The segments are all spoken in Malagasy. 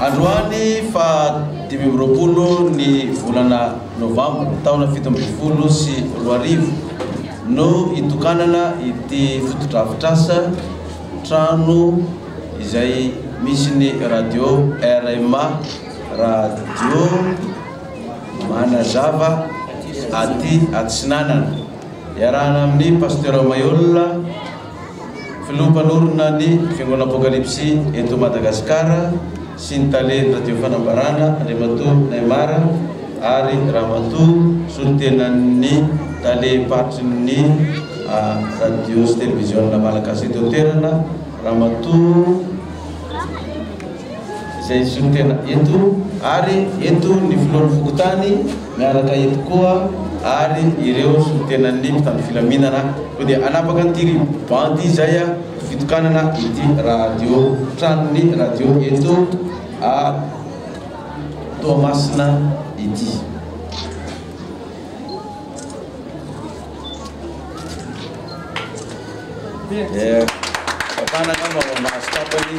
Androany fa 2020 ny volana novambra taona 2020 sy 2020 no itokanana ity fotodrafitrasa trano izay misy ny radio RMA radio Manazava aty Atsinanana iarahana amin'ny pasteur Mayolina filompanorona ny fiangonana Apocalypse eto Madagasikara sy ny tale radio fanambarana Andriamatoa Naimara ary Ramatoa solontenan'ny tale patrin'ny radio sy télévision malagasy eto toerana Ramatoa izay solotena eto ary eto ny filohan'ny fokotany miaraka eto koa ary ireo solontenan'ny mpitandro filaminana ko dia anapaka nytiry bandy zay fitokanana ity radio tranony radio eto Toamasina ity. Papana kama maskapani.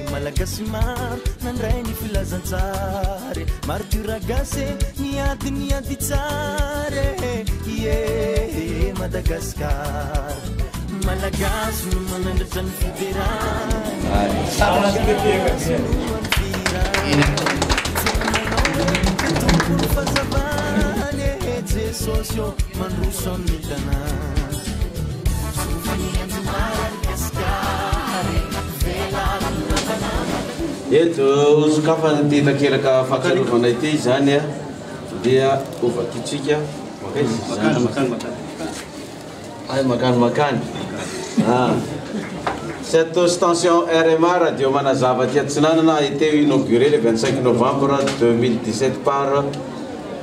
Malagasmar nandray ny filazantsary maro tiragase niady tsare ye Madagaskar malagasy no manandratra ny fizerany jesosio mandroso amin'ny tanàna eto sokafana ty takelaka fahatsiarovana ity zany dia ovakitsika makany cette station RMA radio Manazava aty Atsinanana a été inaugurée le 25 novembre 2017 par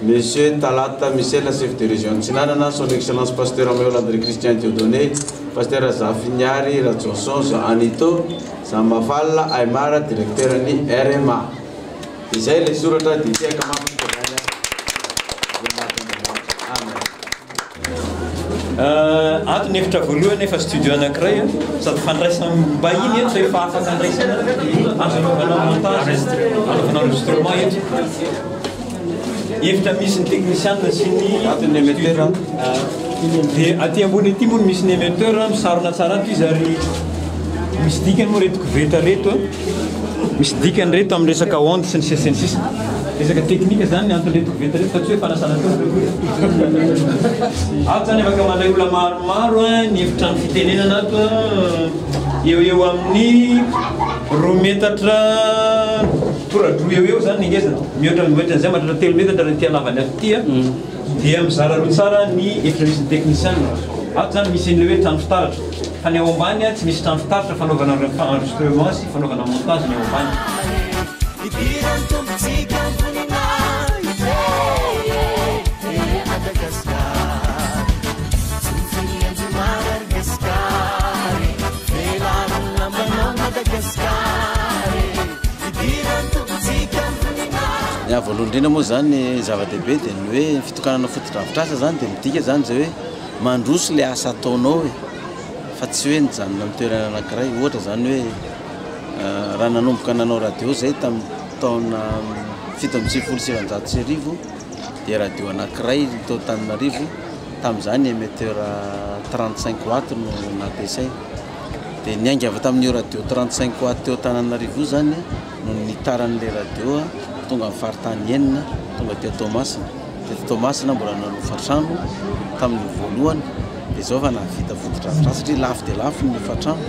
Monsieur Talata Michel, chef de région Atsinanana, son excellence pasteur Améola André Christian Dieudonné, pasteur Zafignari, Ratsoson, Anito, Samafalla, Aymara, directeur ni RMA. Izay le surata di tia kama ato ny efitra voalohany efa studio anankiray sady fandraisana mbahiny eto efa afaka andraisana anaovana montage anaovana enregistrement eto efitra misy ny technicien sy ny émetteur dia aty ambony aty moa misy ny émetteur misarona tsara ato izy ary misy dikany moa reto koveta reto misy dikany reto amin'ny resaka onde sy ny sisa sy ny sisa resaka teknika zany antony reto koveta reto fa tsy hoe fanasana teo ato zany afaka mandray olona maromaro ny efitrano fitenenana ato eo amin'ny 2 metatra toradroa eo zany ingezana mihoatra zay mahatratra 3 metatra raha ty halavany ato ty dia mizara roa tsara ny efitra misy ny technicien ato zany misy an'le hoe trano fitaratra fa ny ao ambany tsy misy trano fitaratra fanaovana enregistrement sy fanaovana montage ny ao ambany Ya voalohany indrindra moa zany zava-dehibe dia ny hoe fitokanana fotodrafitrasa zany dia midika zany zay hoe mandroso le asa ataonao fa tsy hoe nijanona amin'ny toerana anankiray ohatra zany hoe raha nanomboka nanao radio zay tamin'ny taona 1799 dia radio anankiray tao Antananarivo tamin'izany émetteur 35 watts no nampiasaina dia niainga avy tamin'io radio 35 watts teo Antananarivo zany no nitaran'le radio tonga amin'ny faritany enina tonga dia Tomasina. Dia Tomasina mbola nanofatrano tamin'ny voalohany dia zao fa navita fotodrafitra satria lafo dia lafo ny nofatrano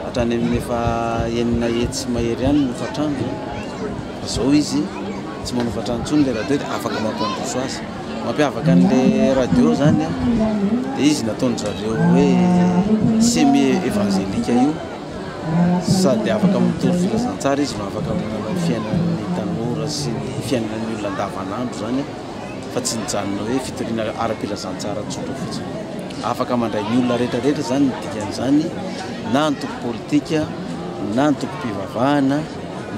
hatrany amin'ny efa enina hetsy mahery ihany nofatrano. Zao izy tsy manofatrano intsony le radio dia afaka mampandroso azy. Mampiavaka an'le radio zany dia izy nataony zareo hoe semi évangélika io sady afaka mitoro filazantsara izy no afaka manao fiainan'ny tanora sy ny fiainan'ny olona andavanandro zany fa tsy nijanona hoe fitoriana ara-pilazantsara tsotra fotsiny. Afaka mandray ny olona rehetrarehetra zany ny dikan'izany na antoko politika na antoko mpivavahana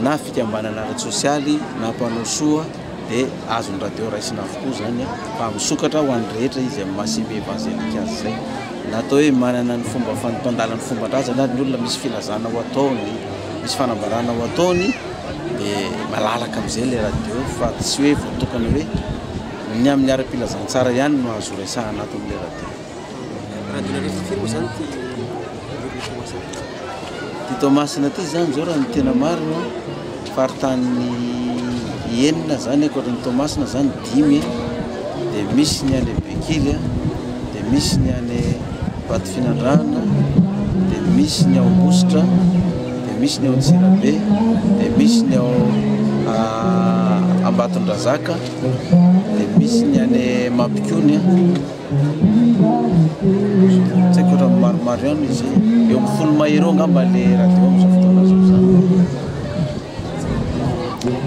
na fikambanana ara-tsosialy na mpanao soa dia azony radio raisina avokoa zany fa misokatra ho an'ny rehetra izy amin'ny mahasemy évangélika azy zay. Natao hoe manana ny fomba fanotandalany fomban-drazana ny olona misy filazana ho ataony, misy fanambarana ho ataony dia malalaka amin'izay le radio fa tsy hoe voatokana hoe ny amin'ny ara-pilazantsara ihany no azo resahana ato amin'le radio. Ty Tomasina ty zany zao raha ny tena marina faritany enina zany ankoatran'ny Tomasina zany 5 dia misy ny any Bekily dia misy ny any Batifinandrana dia misy ny ao Mositra dia misy ny ao Antsirabe dia misy ny ao Ambatondrazaka dia misy ny any Mampikony tsy haiko ohatran'ny maromaro ihany izy eo amin'ny 10 mahery angamba le radio amin'izao fotoana zao zany.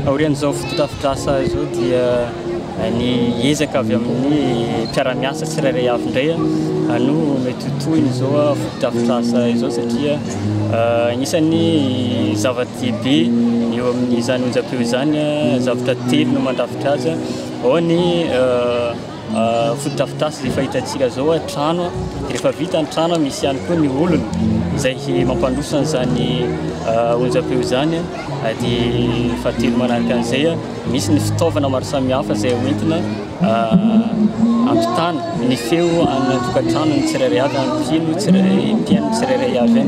Aorian'izao fotodrafitrasa izao dia ny ezaka avy amin'ny mpiara-miasa tsirairay avy indray no mety hotohiny izao fotodrafitrasa izao satria anisan'ny zava-dehibe eo amin'izany onjam-peo izany zavatra telo no mandrafitra azy. Ao ny fotodrafitrasa izay fahitantsika zao trano dia rehefa vita ny trano misy ihany koa ny olona izay mampandroso an'izany onjam-peo izany dia fahatelo manaraka an'izay misy ny fitaovana maro samihafa izay hoentina ampitana ny feo ana tokantrano ny tsirairay avy ampino mpiaino tsirairay avy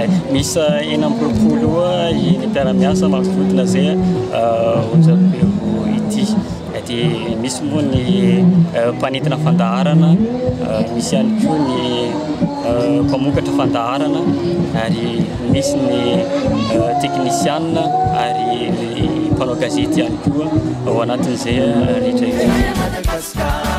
any. Misy 40 ny mpiara-miasa mampivodina zay onjam-peo ity. Dia misy moa ny mpanentina fandaharana, misy ihany koa ny mpamokatra fandaharana ary misy ny teknisianina ary ny mpanao gazety ihany koa ao anatin'izay rehetra io.